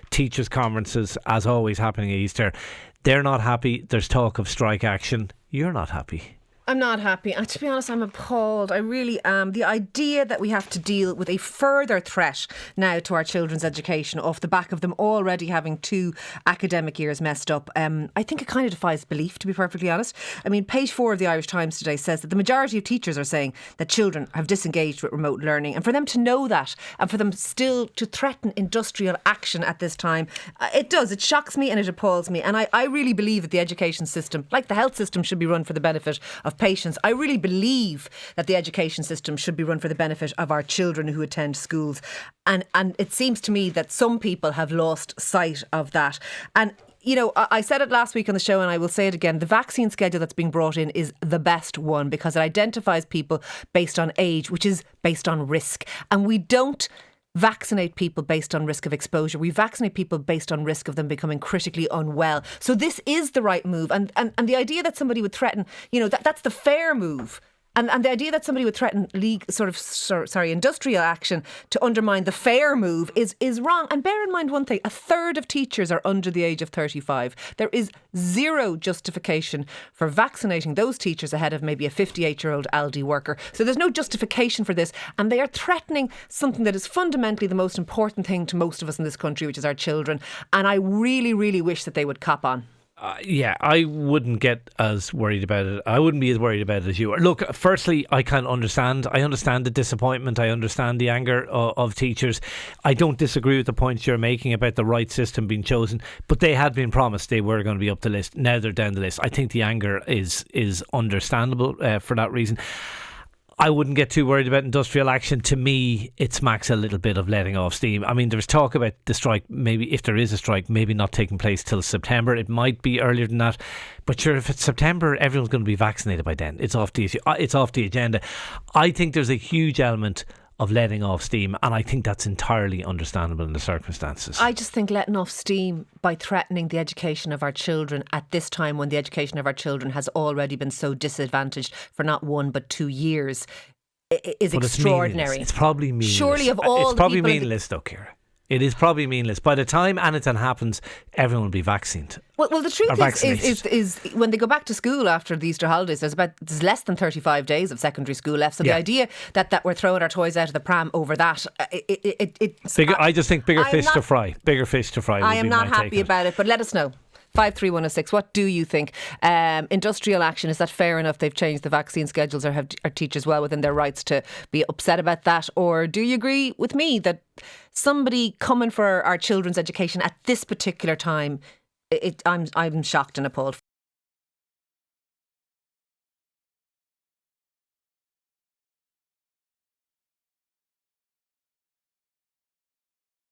Teachers' conferences, as always, happening at Easter. They're not happy. There's talk of strike action. You're not happy. I'm not happy. And to be honest, I'm appalled. I really am. The idea that we have to deal with a further threat now to our children's education off the back of them already having 2 academic years messed up, I think it kind of defies belief, to be perfectly honest. I mean, page 4 of the Irish Times today says that the majority of teachers are saying that children have disengaged with remote learning. And for them to know that and for them still to threaten industrial action at this time, it shocks me and it appalls me. And I really believe that the education system, like the health system, should be run for the benefit of patients. I really believe that the education system should be run for the benefit of our children who attend schools. And it seems to me that some people have lost sight of that. And you know, I said it last week on the show and I will say it again. The vaccine schedule that's being brought in is the best one because it identifies people based on age, which is based on risk. And we don't vaccinate people based on risk of exposure. We vaccinate people based on risk of them becoming critically unwell. So this is the right move. And the idea that somebody would threaten, you know, that's the fair move. And the idea that somebody would threaten industrial action to undermine the fair move is wrong. And bear in mind one thing, 1/3 of teachers are under the age of 35. There is zero justification for vaccinating those teachers ahead of maybe a 58-year-old Aldi worker. So there's no justification for this. And they are threatening something that is fundamentally the most important thing to most of us in this country, which is our children. And I really, really wish that they would cop on. I wouldn't get as worried about it. I wouldn't be as worried about it as you are. Look, firstly, I can understand. I understand the disappointment. I understand the anger of teachers. I don't disagree with the points you're making about the right system being chosen, but they had been promised they were going to be up the list. Now they're down the list. I think the anger is understandable for that reason. I wouldn't get too worried about industrial action. To me, it smacks a little bit of letting off steam. I mean, there's talk about the strike, maybe if there is a strike, maybe not taking place till September. It might be earlier than that. But sure, if it's September, everyone's going to be vaccinated by then. It's off the agenda. I think there's a huge element of letting off steam, and I think that's entirely understandable in the circumstances. I just think letting off steam by threatening the education of our children at this time when the education of our children has already been so disadvantaged for not 1 but 2 years is extraordinary. It's probably meaningless. Surely of all it's probably the people meaningless though, Ciara. It is probably meaningless. By the time anything happens, everyone will be vaccinated. Well, the truth is when they go back to school after the Easter holidays, there's less than 35 days of secondary school left. So the idea that we're throwing our toys out of the pram over that, I just think bigger fish to fry. Bigger fish to fry. I am not happy about it, but let us know. 53106. What do you think? Industrial action, is that fair enough? They've changed the vaccine schedules, or are teachers well within their rights to be upset about that? Or do you agree with me that somebody coming for our children's education at this particular time, I'm shocked and appalled?